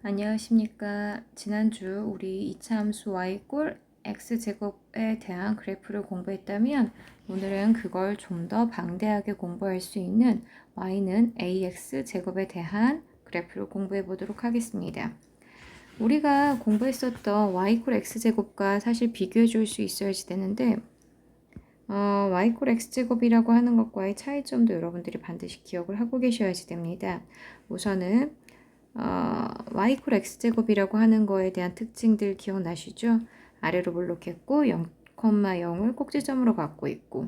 안녕하십니까. 지난주 우리 이차함수 y꼴 x제곱에 대한 그래프를 공부했다면 오늘은 그걸 좀 더 방대하게 공부할 수 있는 y는 ax제곱에 대한 그래프를 공부해 보도록 하겠습니다. 우리가 공부했었던 y꼴 x제곱과 사실 비교해 줄 수 있어야지 되는데 y꼴 x제곱이라고 하는 것과의 차이점도 여러분들이 반드시 기억을 하고 계셔야지 됩니다. 우선은 y 콜 x제곱이라고 하는 거에 대한 특징들 기억나시죠? 아래로 블록했고 0,0을 꼭지점으로 갖고 있고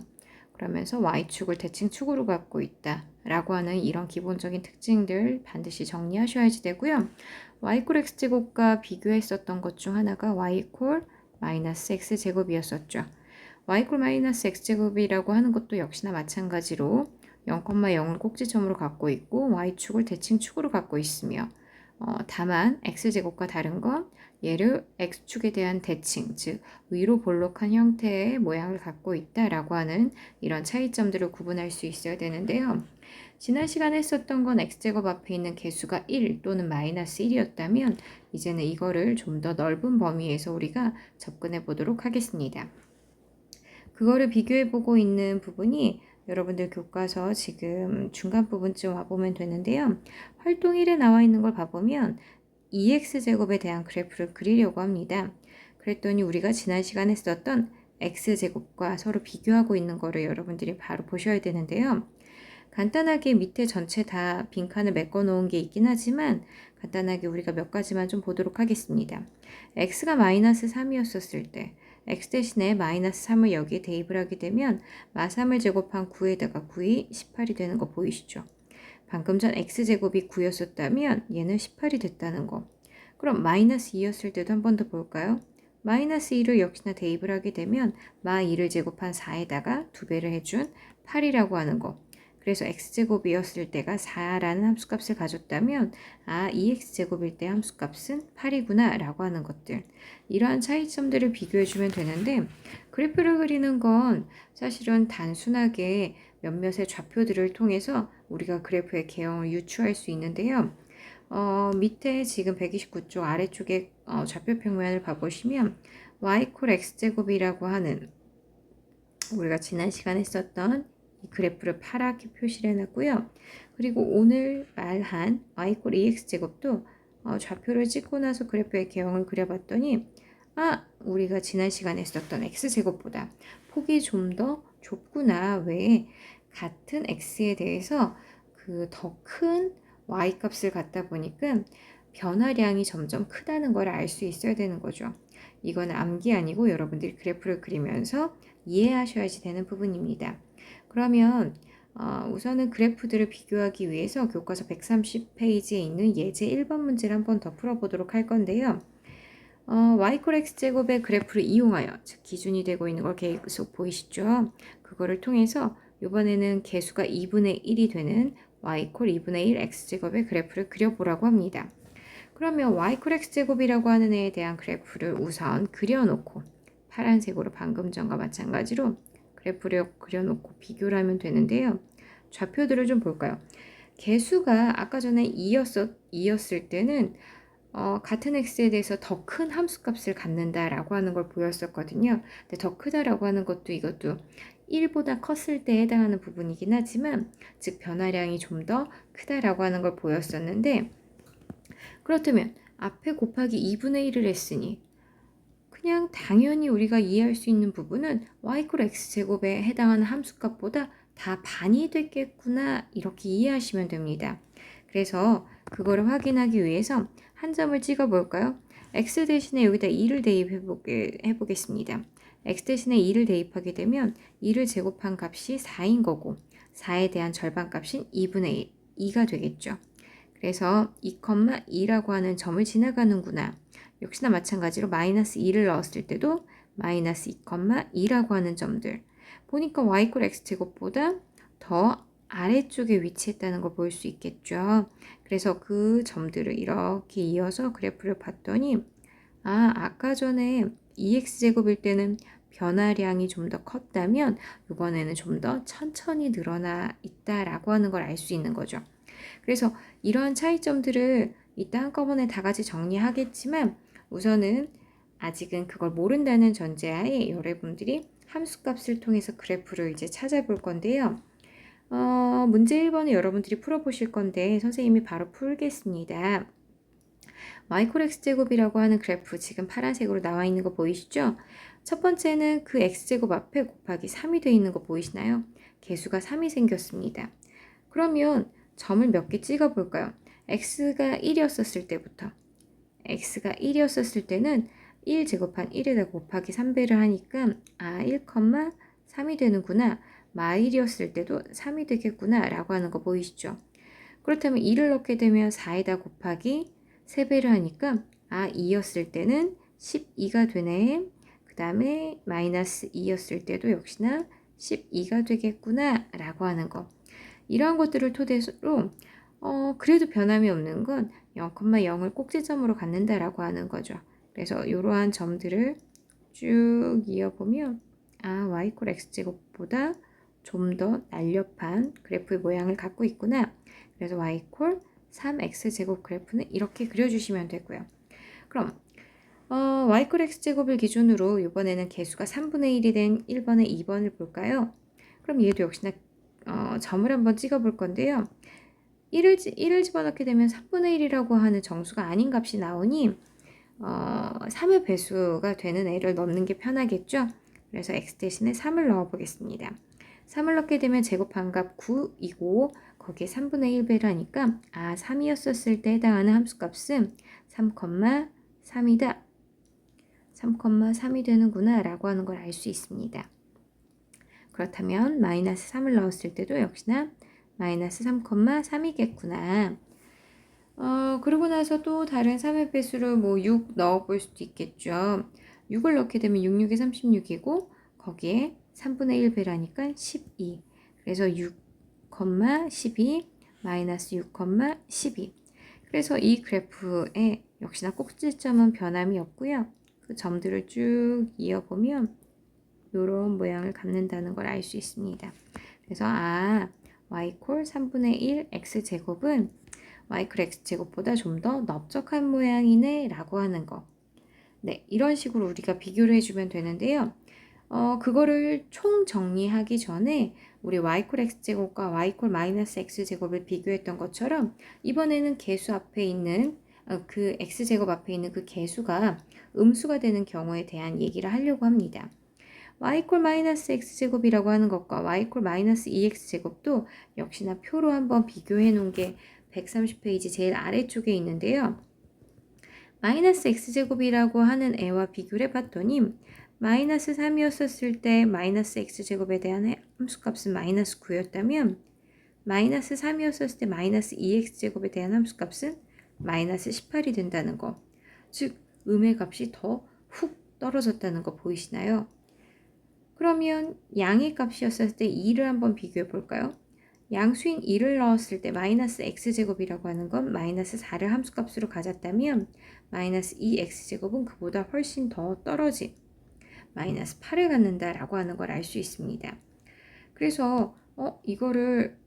그러면서 y축을 대칭축으로 갖고 있다 라고 하는 이런 기본적인 특징들 반드시 정리하셔야지 되고요. y 콜 x제곱과 비교했었던 것 중 하나가 y 콜 마이너스 x제곱이었었죠. y 콜 마이너스 x제곱이라고 하는 것도 역시나 마찬가지로 0,0을 꼭지점으로 갖고 있고 y축을 대칭축으로 갖고 있으며 다만 x제곱과 다른 건 얘를 x축에 대한 대칭, 즉 위로 볼록한 형태의 모양을 갖고 있다라고 하는 이런 차이점들을 구분할 수 있어야 되는데요. 지난 시간에 했었던 건 x제곱 앞에 있는 개수가 1 또는 마이너스 1이었다면 이제는 이거를 좀 더 넓은 범위에서 우리가 접근해 보도록 하겠습니다. 그거를 비교해 보고 있는 부분이 여러분들 교과서 지금 중간 부분쯤 와보면 되는데요. 활동 1에 나와 있는 걸 봐보면 EX제곱에 대한 그래프를 그리려고 합니다. 그랬더니 우리가 지난 시간에 썼던 X제곱과 서로 비교하고 있는 거를 여러분들이 바로 보셔야 되는데요. 간단하게 밑에 전체 다 빈칸을 메꿔 놓은 게 있긴 하지만 간단하게 우리가 몇 가지만 좀 보도록 하겠습니다. X가 마이너스 3이었었을 때 x 대신에 마이너스 3을 여기에 대입을 하게 되면 마3을 제곱한 9에다가 9이 18이 되는 거 보이시죠? 방금 전 x제곱이 9였었다면 얘는 18이 됐다는 거. 그럼 마이너스 2였을 때도 한 번 더 볼까요? 마이너스 2를 역시나 대입을 하게 되면 마 2를 제곱한 4에다가 2배를 해준 8이라고 하는 거. 그래서 x제곱이었을 때가 4라는 함수값을 가졌다면 2x제곱일 때 함수값은 8이구나 라고 하는 것들. 이러한 차이점들을 비교해주면 되는데 그래프를 그리는 건 사실은 단순하게 몇몇의 좌표들을 통해서 우리가 그래프의 개형을 유추할 수 있는데요. 밑에 지금 129쪽 아래쪽에 좌표 평면을 봐보시면 y 콜 x제곱이라고 하는 우리가 지난 시간에 썼던 이 그래프를 파랗게 표시를 해놨고요. 그리고 오늘 말한 y 콜 2x제곱도 좌표를 찍고 나서 그래프의 개형을 그려봤더니 우리가 지난 시간에 썼던 x제곱보다 폭이 좀 더 좁구나. 왜 같은 x에 대해서 그 더 큰 y 값을 갖다 보니까 변화량이 점점 크다는 걸 알 수 있어야 되는 거죠. 이건 암기 아니고 여러분들이 그래프를 그리면서 이해하셔야지 되는 부분입니다. 그러면 우선은 그래프들을 비교하기 위해서 교과서 130페이지에 있는 예제 1번 문제를 한번 더 풀어보도록 할 건데요. y 콜 x제곱의 그래프를 이용하여 즉 기준이 되고 있는 걸 계속 보이시죠? 그거를 통해서 이번에는 개수가 2분의 1이 되는 y 콜 2분의 1 x제곱의 그래프를 그려보라고 합니다. 그러면 y 콜 x제곱이라고 하는 애에 대한 그래프를 우선 그려놓고 파란색으로 방금 전과 마찬가지로 그래프를 그려놓고 비교를 하면 되는데요. 좌표들을 좀 볼까요? 개수가 아까 전에 2였을 때는 같은 x에 대해서 더 큰 함수값을 갖는다라고 하는 걸 보였었거든요. 근데 더 크다라고 하는 것도 이것도 1보다 컸을 때에 해당하는 부분이긴 하지만 즉 변화량이 좀 더 크다라고 하는 걸 보였었는데 그렇다면 앞에 곱하기 2분의 1을 했으니 그냥 당연히 우리가 이해할 수 있는 부분은 y 콜 x제곱에 해당하는 함수값보다 다 반이 됐겠구나 이렇게 이해하시면 됩니다. 그래서 그거를 확인하기 위해서 한 점을 찍어 볼까요? x 대신에 여기다 2를 대입해 보겠습니다. x 대신에 2를 대입하게 되면 2를 제곱한 값이 4인 거고 4에 대한 절반값인 2분의 1, 2가 되겠죠. 그래서 2,2라고 하는 점을 지나가는구나. 역시나 마찬가지로 마이너스 2를 넣었을 때도 마이너스 2,2라고 하는 점들. 보니까 y 콜 x제곱보다 더 아래쪽에 위치했다는 걸 볼 수 있겠죠. 그래서 그 점들을 이렇게 이어서 그래프를 봤더니 아까 전에 2x제곱일 때는 변화량이 좀 더 컸다면 이번에는 좀 더 천천히 늘어나 있다라고 하는 걸 알 수 있는 거죠. 그래서 이러한 차이점들을 이따 한꺼번에 다 같이 정리하겠지만 우선은 아직은 그걸 모른다는 전제하에 여러분들이 함수값을 통해서 그래프를 이제 찾아볼 건데요. 문제 1번을 여러분들이 풀어보실 건데 선생님이 바로 풀겠습니다. y콜 x제곱이라고 하는 그래프 지금 파란색으로 나와 있는 거 보이시죠? 첫 번째는 그 x제곱 앞에 곱하기 3이 되어 있는 거 보이시나요? 개수가 3이 생겼습니다. 그러면 점을 몇 개 찍어 볼까요? x가 1이었을 때부터 x가 1이었을 때는 1 제곱한 1에다 곱하기 3배를 하니까 1, 3이 되는구나. 마일이었을 때도 3이 되겠구나 라고 하는 거 보이시죠? 그렇다면 2를 넣게 되면 4에다 곱하기 3배를 하니까 2였을 때는 12가 되네. 그 다음에 마이너스 2였을 때도 역시나 12가 되겠구나 라고 하는 거. 이러한 것들을 토대로 그래도 변함이 없는 건 0,0을 꼭지점으로 갖는다라고 하는 거죠. 그래서 이러한 점들을 쭉 이어보면 y콜 x제곱보다 좀 더 날렵한 그래프의 모양을 갖고 있구나. 그래서 y콜 3x제곱 그래프는 이렇게 그려주시면 되고요. 그럼 y콜 x제곱을 기준으로 이번에는 개수가 3분의 1이 된 1번에 2번을 볼까요? 그럼 얘도 역시나 점을 한번 찍어 볼 건데요. 1을 집어넣게 되면 3분의 1이라고 하는 정수가 아닌 값이 나오니 3의 배수가 되는 애를 넣는 게 편하겠죠? 그래서 x 대신에 3을 넣어 보겠습니다. 3을 넣게 되면 제곱한 값 9이고 거기에 3분의 1배를 하니까 3이었을 때 해당하는 함수값은 3,3이다. 3,3이 되는구나 라고 하는 걸 알 수 있습니다. 그렇다면 마이너스 3을 넣었을 때도 역시나 마이너스 3,3이겠구나. 그러고 나서 또 다른 3의 배수를 6 넣어볼 수도 있겠죠. 6을 넣게 되면 6, 6이 36이고 거기에 3분의 1 배라니까 12. 그래서 6, 12 마이너스 6, 12. 그래서 이 그래프에 역시나 꼭지점은 변함이 없고요. 그 점들을 쭉 이어보면 이런 모양을 갖는다는 걸 알 수 있습니다. 그래서 y콜 3분의 1 x제곱은 y콜 x제곱보다 좀 더 넓적한 모양이네 라고 하는 거. 네, 이런 식으로 우리가 비교를 해주면 되는데요. 그거를 총 정리하기 전에 우리 y콜 x제곱과 y콜 마이너스 x제곱을 비교했던 것처럼 이번에는 개수 앞에 있는 그 x제곱 앞에 있는 그 개수가 음수가 되는 경우에 대한 얘기를 하려고 합니다. y콜 마이너스 x제곱이라고 하는 것과 y콜 마이너스 2x제곱도 역시나 표로 한번 비교해 놓은 게 130페이지 제일 아래쪽에 있는데요. 마이너스 x제곱이라고 하는 애와 비교를 해봤더니 마이너스 3이었을 때 마이너스 x제곱에 대한 함수값은 마이너스 9였다면 마이너스 3이었을 때 마이너스 2x제곱에 대한 함수값은 마이너스 18이 된다는 거. 즉 음의 값이 더 훅 떨어졌다는 거 보이시나요? 그러면 양의 값이었을 때 2를 한번 비교해 볼까요? 양수인 2를 넣었을 때 마이너스 x제곱이라고 하는 건 마이너스 4를 함수값으로 가졌다면 마이너스 2x제곱은 그보다 훨씬 더 떨어진 마이너스 8을 갖는다라고 하는 걸 알 수 있습니다. 그래서 이거를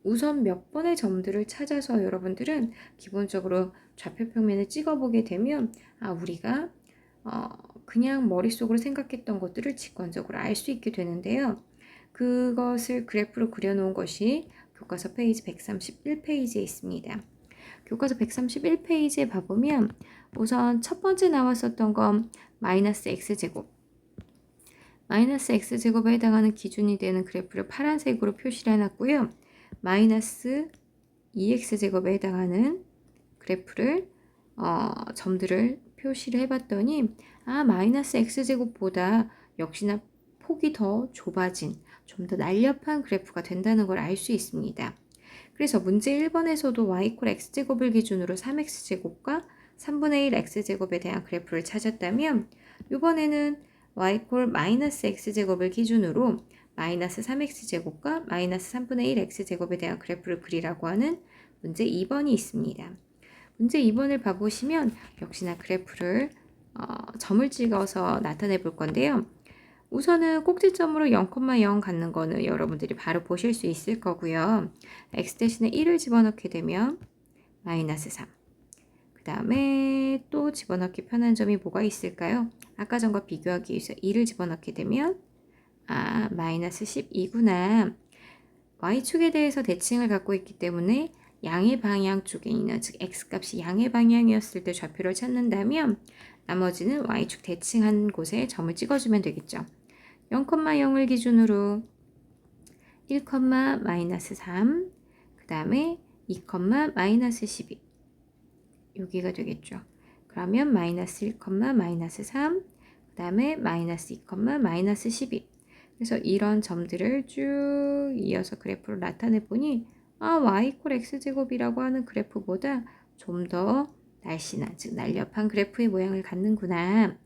우선 몇 번의 점들을 찾아서 여러분들은 기본적으로 좌표평면을 찍어보게 되면 우리가 그냥 머릿속으로 생각했던 것들을 직관적으로 알 수 있게 되는데요. 그것을 그래프로 그려놓은 것이 교과서 페이지 131페이지에 있습니다. 교과서 131페이지에 봐보면 우선 첫 번째 나왔었던 건 마이너스 x제곱. 마이너스 x제곱에 해당하는 기준이 되는 그래프를 파란색으로 표시를 해놨고요. 마이너스 2x제곱에 해당하는 그래프를 점들을 표시를 해봤더니 마이너스 x제곱보다 역시나 폭이 더 좁아진 좀 더 날렵한 그래프가 된다는 걸 알 수 있습니다. 그래서 문제 1번에서도 y콜 x제곱을 기준으로 3x제곱과 3분의 1 x제곱에 대한 그래프를 찾았다면 이번에는 y콜 마이너스 x제곱을 기준으로 마이너스 3x제곱과 마이너스 3분의 1 x제곱에 대한 그래프를 그리라고 하는 문제 2번이 있습니다. 문제 2번을 봐보시면 역시나 그래프를 점을 찍어서 나타내 볼 건데요. 우선은 꼭지점으로 0,0 갖는 거는 여러분들이 바로 보실 수 있을 거고요. x 대신에 1을 집어넣게 되면 마이너스 3. 다음에 또 집어넣기 편한 점이 뭐가 있을까요? 아까 전과 비교하기 위해서 2를 집어넣게 되면 마이너스 12구나. y축에 대해서 대칭을 갖고 있기 때문에 양의 방향 쪽에 있는, 즉 x값이 양의 방향이었을 때 좌표를 찾는다면 나머지는 y축 대칭한 곳에 점을 찍어주면 되겠죠. 0,0을 기준으로 1, 마이너스 3, 그 다음에 2, 마이너스 12 여기가 되겠죠. 그러면 마이너스 1, 마이너스 3, 그 다음에 마이너스 2, 마이너스 12 그래서 이런 점들을 쭉 이어서 그래프를 나타내 보니 y 이퀄 x제곱이라고 하는 그래프보다 좀 더 날씬한, 즉 날렵한 그래프의 모양을 갖는구나.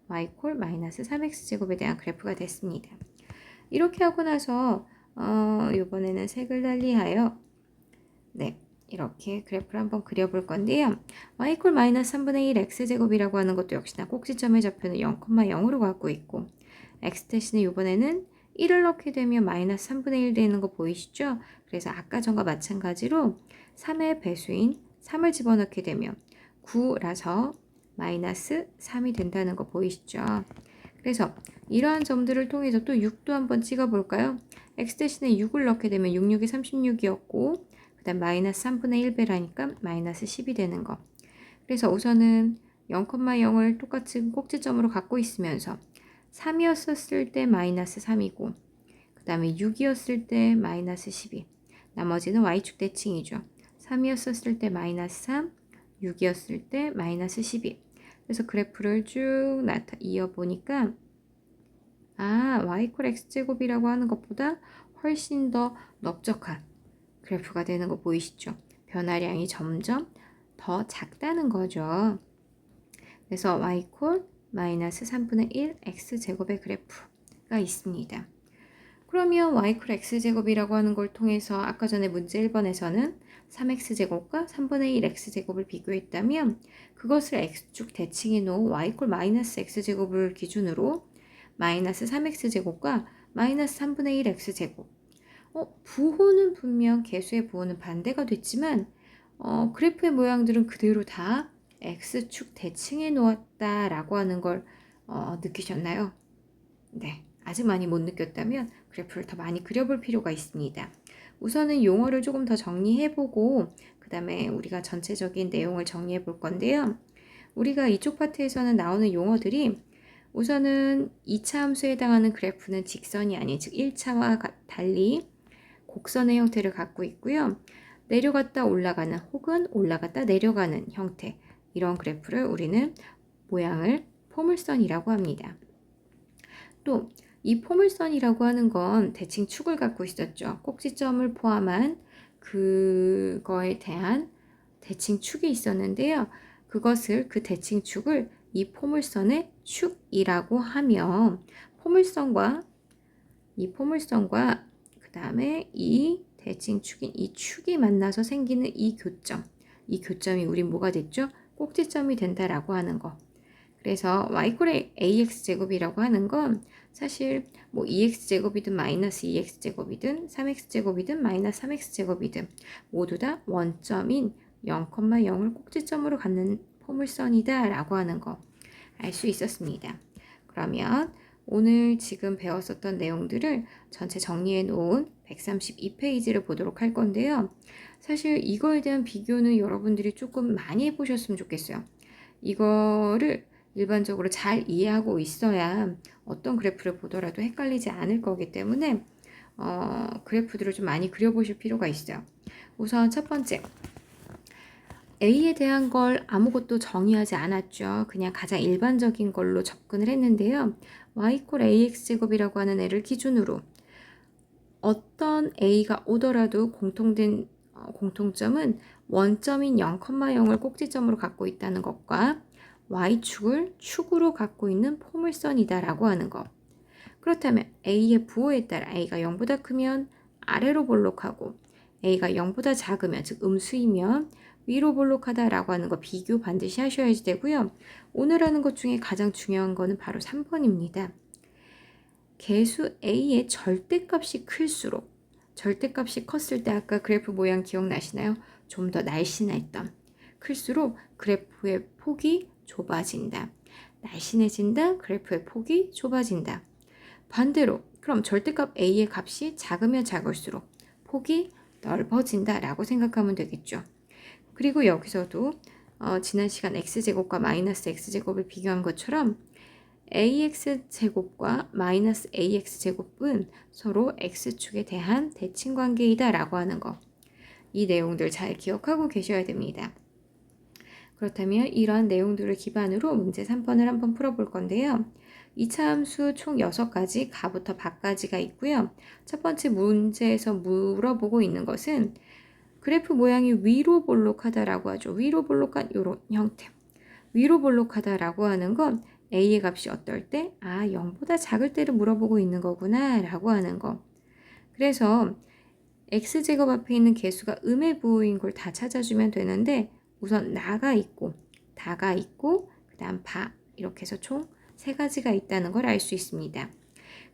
y 이퀄 마이너스 3x제곱에 대한 그래프가 됐습니다. 이렇게 하고 나서 이번에는 색을 달리하여 이렇게 그래프를 한번 그려볼 건데요. y 이퀄 마이너스 3분의 1 x제곱이라고 하는 것도 역시나 꼭지점의 좌표는 0,0으로 갖고 있고 x 대신에 이번에는 1을 넣게 되면 마이너스 3분의 1 되는 거 보이시죠? 그래서 아까 전과 마찬가지로 3의 배수인 3을 집어넣게 되면 9라서 마이너스 3이 된다는 거 보이시죠? 그래서 이러한 점들을 통해서 또 6도 한번 찍어 볼까요? x 대신에 6을 넣게 되면 6, 6이 36이었고 그 다음 마이너스 3분의 1배라니까 마이너스 10이 되는 거. 그래서 우선은 0,0을 똑같은 꼭지점으로 갖고 있으면서 3이었을 때 마이너스 3이고 그 다음에 6이었을 때 마이너스 12 나머지는 y축 대칭이죠. 3이었을 때 마이너스 3 6이었을 때 마이너스 12 그래서 그래프를 쭉 이어보니까 y 이퀄 x제곱이라고 하는 것보다 훨씬 더 넓적한 그래프가 되는 거 보이시죠? 변화량이 점점 더 작다는 거죠. 그래서 y 이퀄 마이너스 3분의 1 x제곱의 그래프가 있습니다. 그러면 y 이퀄 x제곱이라고 하는 걸 통해서 아까 전에 문제 1번에서는 3x제곱과 3분의 1 x제곱을 비교했다면 그것을 x축 대칭해 놓은 y 이퀄 마이너스 x제곱을 기준으로 마이너스 3x제곱과 마이너스 3분의 1 x제곱 부호는 분명 개수의 부호는 반대가 됐지만 그래프의 모양들은 그대로 다 x축 대칭해 놓았다라고 하는 걸 느끼셨나요? 네, 아직 많이 못 느꼈다면 그래프를 더 많이 그려볼 필요가 있습니다. 우선은 용어를 조금 더 정리해보고 그 다음에 우리가 전체적인 내용을 정리해 볼 건데요. 우리가 이쪽 파트에서는 나오는 용어들이 우선은 2차 함수에 해당하는 그래프는 직선이 아닌 즉 1차와 달리 곡선의 형태를 갖고 있고요. 내려갔다 올라가는 혹은 올라갔다 내려가는 형태 이런 그래프를 우리는 모양을 포물선이라고 합니다. 또 이 포물선이라고 하는 건 대칭 축을 갖고 있었죠. 꼭지점을 포함한 그거에 대한 대칭 축이 있었는데요. 그 대칭 축을 이 포물선의 축이라고 하며 이 포물선과 그 다음에 이 대칭 축인 이 축이 만나서 생기는 이 교점이 우리 뭐가 됐죠? 꼭지점이 된다라고 하는 거. 그래서 y 이퀄 ax제곱이라고 하는 건 사실 뭐 2x제곱이든 마이너스 2x제곱이든 3x제곱이든 마이너스 3x제곱이든 모두 다 원점인 0,0을 꼭지점으로 갖는 포물선이다 라고 하는 거 알 수 있었습니다. 그러면 오늘 지금 배웠었던 내용들을 전체 정리해 놓은 132페이지를 보도록 할 건데요. 사실 이거에 대한 비교는 여러분들이 조금 많이 해보셨으면 좋겠어요. 이거를 일반적으로 잘 이해하고 있어야 어떤 그래프를 보더라도 헷갈리지 않을 거기 때문에 그래프들을 좀 많이 그려보실 필요가 있어요. 우선 첫 번째, A에 대한 걸 아무것도 정의하지 않았죠. 그냥 가장 일반적인 걸로 접근을 했는데요. y 이퀄 ax제곱이라고 하는 애를 기준으로 어떤 A가 오더라도 공통점은 원점인 0,0을 꼭지점으로 갖고 있다는 것과 y축을 축으로 갖고 있는 포물선이다라고 하는 것. 그렇다면 A의 부호에 따라 A가 0보다 크면 아래로 볼록하고 A가 0보다 작으면 즉 음수이면 위로 볼록하다라고 하는 거 비교 반드시 하셔야지 되고요. 오늘 하는 것 중에 가장 중요한 거는 바로 3번입니다. 개수 A의 절대값이 클수록 절대값이 컸을 때 아까 그래프 모양 기억나시나요? 좀 더 날씬했던 클수록 그래프의 폭이 좁아진다. 날씬해진다. 그래프의 폭이 좁아진다. 반대로 그럼 절대값 a의 값이 작으면 작을수록 폭이 넓어진다 라고 생각하면 되겠죠. 그리고 여기서도 지난 시간 x제곱과 마이너스 x제곱을 비교한 것처럼 ax제곱과 마이너스 ax제곱은 서로 x축에 대한 대칭관계이다 라고 하는 거. 이 내용들 잘 기억하고 계셔야 됩니다. 그렇다면 이러한 내용들을 기반으로 문제 3번을 한번 풀어볼 건데요. 이차 함수 총 6가지 가부터 바까지가 있고요. 첫 번째 문제에서 물어보고 있는 것은 그래프 모양이 위로 볼록하다라고 하죠. 위로 볼록한 이런 형태. 위로 볼록하다라고 하는 건 a의 값이 어떨 때? 0보다 작을 때를 물어보고 있는 거구나 라고 하는 거. 그래서 x제곱 앞에 있는 개수가 음의 부호인 걸 다 찾아주면 되는데 우선 나가 있고 다가 있고 그 다음 바 이렇게 해서 총 3가지가 있다는 걸 알 수 있습니다.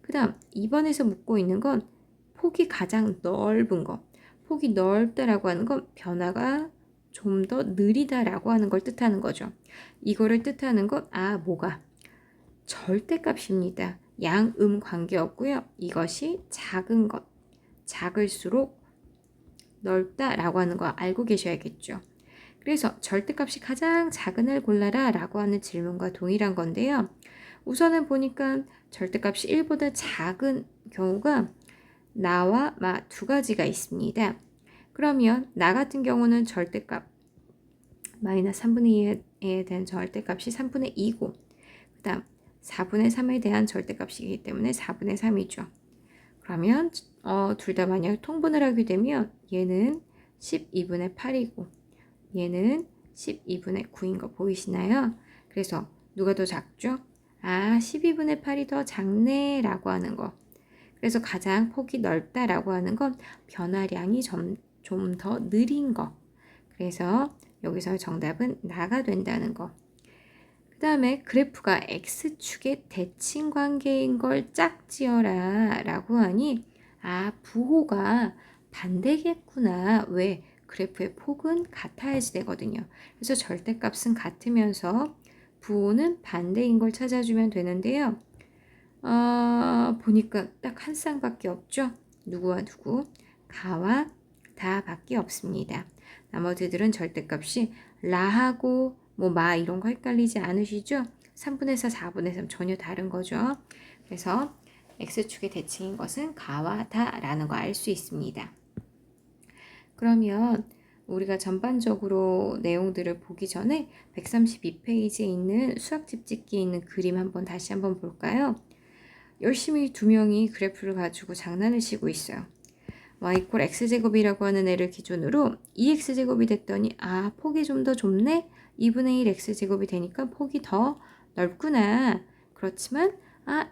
그 다음 2번에서 묻고 있는 건 폭이 가장 넓은 거. 폭이 넓다라고 하는 건 변화가 좀 더 느리다라고 하는 걸 뜻하는 거죠. 이거를 뜻하는 건 뭐가? 절대값입니다. 양, 관계없고요. 이것이 작은 것, 작을수록 넓다라고 하는 거 알고 계셔야겠죠. 그래서 절대값이 가장 작은 을 골라라 라고 하는 질문과 동일한 건데요. 우선은 보니까 절대값이 1보다 작은 경우가 나와 마 2가지가 있습니다. 그러면 나 같은 경우는 절대값 마이너스 3분의 2에 대한 절대값이 3분의 2고 그 다음 4분의 3에 대한 절대값이기 때문에 4분의 3이죠. 그러면 둘 다 만약 통분을 하게 되면 얘는 12분의 8이고 얘는 12분의 9인 거 보이시나요? 그래서 누가 더 작죠? 12분의 8이 더 작네 라고 하는 거. 그래서 가장 폭이 넓다라고 하는 건 변화량이 좀 더 느린 거. 그래서 여기서 정답은 나가 된다는 거. 그 다음에 그래프가 x축의 대칭 관계인 걸 짝지어라 라고 하니 부호가 반대겠구나. 왜? 그래프의 폭은 같아야지 되거든요. 그래서 절대값은 같으면서 부호는 반대인 걸 찾아주면 되는데요. 보니까 딱 한 쌍밖에 없죠. 누구와 누구? 가와 다밖에 없습니다. 나머지들은 절대값이 라하고 마 이런 거 헷갈리지 않으시죠? 3분의 4, 4분의 3 전혀 다른 거죠. 그래서 x축의 대칭인 것은 가와 다라는 거 알 수 있습니다. 그러면 우리가 전반적으로 내용들을 보기 전에 132페이지에 있는 수학 집짓기에 있는 그림 다시 한번 볼까요? 열심히 2명이 그래프를 가지고 장난을 치고 있어요. y 이퀄 x제곱이라고 하는 애를 기준으로 2x제곱이 됐더니 폭이 좀 더 좁네? 2분의 1 x제곱이 되니까 폭이 더 넓구나. 그렇지만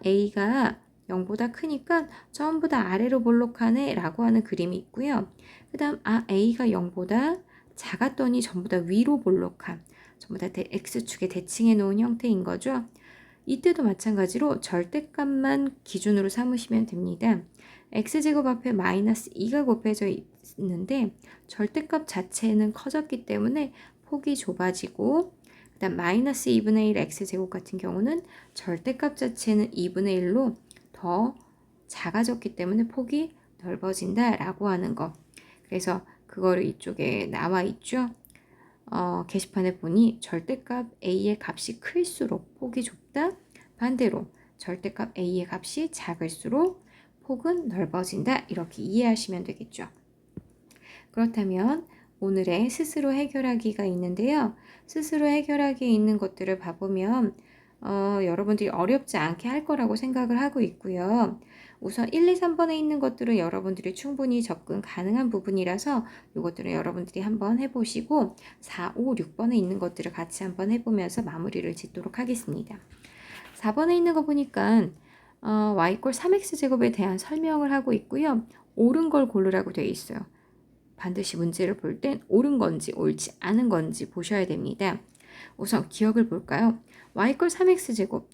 a가 0보다 크니까 전부 다 아래로 볼록하네 라고 하는 그림이 있고요. 그 다음 a가 0보다 작았더니 전부 다 위로 볼록한 전부 다 x축에 대칭해 놓은 형태인 거죠. 이때도 마찬가지로 절대값만 기준으로 삼으시면 됩니다. x제곱 앞에 마이너스 2가 곱해져 있는데 절대값 자체는 커졌기 때문에 폭이 좁아지고 그 다음 마이너스 2분의 1 x제곱 같은 경우는 절대값 자체는 2분의 1로 더 작아졌기 때문에 폭이 넓어진다 라고 하는 거. 그래서 그거를 이쪽에 나와 있죠. 게시판에 보니 절대값 a의 값이 클수록 폭이 좁다. 반대로 절대값 a의 값이 작을수록 폭은 넓어진다. 이렇게 이해하시면 되겠죠. 그렇다면 오늘의 스스로 해결하기가 있는데요. 스스로 해결하기에 있는 것들을 봐보면 여러분들이 어렵지 않게 할 거라고 생각을 하고 있고요. 우선 1, 2, 3번에 있는 것들은 여러분들이 충분히 접근 가능한 부분이라서 이것들은 여러분들이 한번 해보시고 4, 5, 6번에 있는 것들을 같이 한번 해보면서 마무리를 짓도록 하겠습니다. 4번에 있는 거 보니까 y 꼴 3x제곱에 대한 설명을 하고 있고요. 옳은 걸 고르라고 되어 있어요. 반드시 문제를 볼 땐 옳은 건지 옳지 않은 건지 보셔야 됩니다. 우선 기억을 볼까요? y 꼴 3x제곱.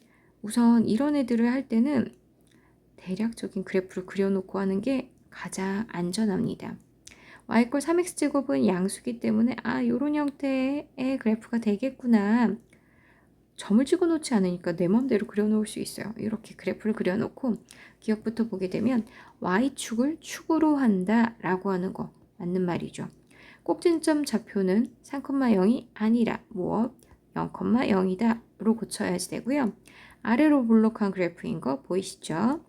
우선 이런 애들을 할 때는 대략적인 그래프를 그려놓고 하는 게 가장 안전합니다. y 꼴 3x제곱은 양수기 때문에 요런 형태의 그래프가 되겠구나. 점을 찍어 놓지 않으니까 내 맘대로 그려 놓을 수 있어요. 이렇게 그래프를 그려 놓고 기억부터 보게 되면 y축을 축으로 한다 라고 하는 거 맞는 말이죠. 꼭지점 좌표는 3,0이 아니라 무엇 0,0이다 로 고쳐야지 되고요. 아래로 볼록한 그래프인 거 보이시죠?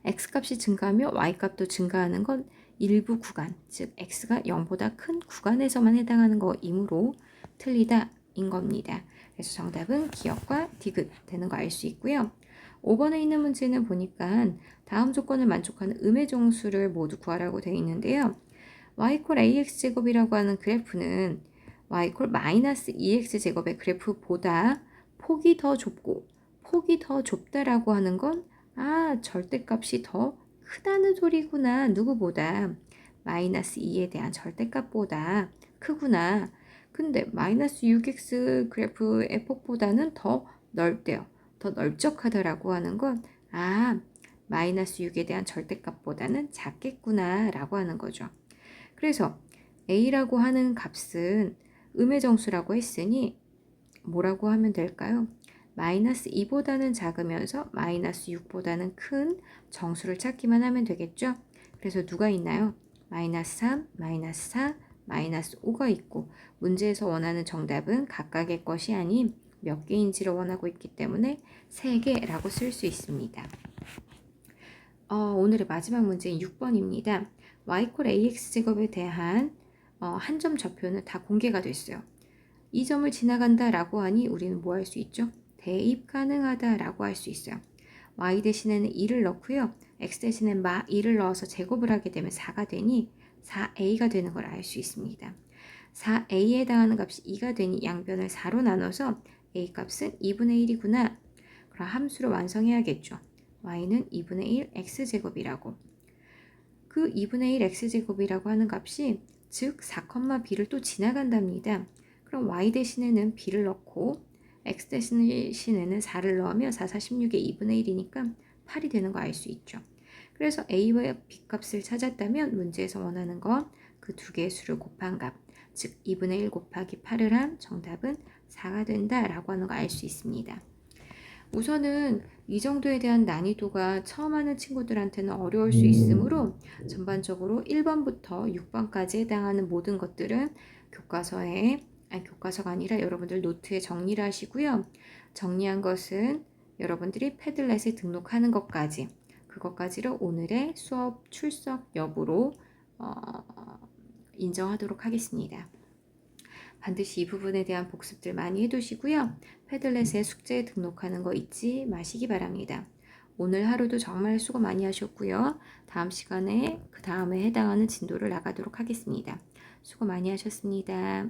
x값이 증가하며 y값도 증가하는 건 일부 구간, 즉 x가 0보다 큰 구간에서만 해당하는 거이므로 틀리다 인 겁니다. 그래서 정답은 기역과 디귿 되는 거 알 수 있고요. 5번에 있는 문제는 보니까 다음 조건을 만족하는 음의 정수를 모두 구하라고 되어 있는데요. y ax제곱이라고 하는 그래프는 y 마이너스 2x제곱의 그래프보다 폭이 더 좁고 폭이 더 좁다라고 하는 건 절대값이 더 크다는 소리구나. 누구보다 마이너스 2에 대한 절대값보다 크구나. 근데 마이너스 6x 그래프의 폭보다는 더 넓대요. 더 넓적하다라고 하는 건 마이너스 6에 대한 절대값보다는 작겠구나 라고 하는 거죠. 그래서 a라고 하는 값은 음의 정수라고 했으니 뭐라고 하면 될까요? 마이너스 2보다는 작으면서 마이너스 6보다는 큰 정수를 찾기만 하면 되겠죠? 그래서 누가 있나요? 마이너스 3, 마이너스 4, 마이너스 5가 있고 문제에서 원하는 정답은 각각의 것이 아닌 몇 개인지를 원하고 있기 때문에 3개라고 쓸 수 있습니다. 오늘의 마지막 문제는 6번입니다. y ax제곱에 대한 한 점 좌표는 다 공개가 됐어요. 이 점을 지나간다 라고 하니 우리는 뭐 할 수 있죠? 대입 가능하다 라고 할 수 있어요. y 대신에는 2를 넣고요. x 대신에 2를 넣어서 제곱을 하게 되면 4가 되니 4a가 되는 걸 알 수 있습니다. 4a에 해당하는 값이 2가 되니 양변을 4로 나눠서 a 값은 2분의 1이구나. 그럼 함수를 완성해야겠죠. y는 2분의 1 x제곱이라고. 그 2분의 1 x제곱이라고 하는 값이 즉 4,b를 또 지나간답니다. 그럼 y 대신에는 b를 넣고 x 대신에는 4를 넣으면 4, 4, 16의 2분의 1이니까 8이 되는 거 알 수 있죠. 그래서 a와 b 값을 찾았다면 문제에서 원하는 건 그 두 개의 수를 곱한 값, 즉 2분의 1 곱하기 8을 한 정답은 4가 된다라고 하는 거 알 수 있습니다. 우선은 이 정도에 대한 난이도가 처음 하는 친구들한테는 어려울 수 있으므로 전반적으로 1번부터 6번까지 해당하는 모든 것들은 교과서가 아니라 여러분들 노트에 정리를 하시고요. 정리한 것은 여러분들이 패들렛에 등록하는 것까지 그것까지를 오늘의 수업 출석 여부로 인정하도록 하겠습니다. 반드시 이 부분에 대한 복습들 많이 해두시고요. 패들렛에 숙제에 등록하는 거 잊지 마시기 바랍니다. 오늘 하루도 정말 수고 많이 하셨고요. 다음 시간에 그 다음에 해당하는 진도를 나가도록 하겠습니다. 수고 많이 하셨습니다.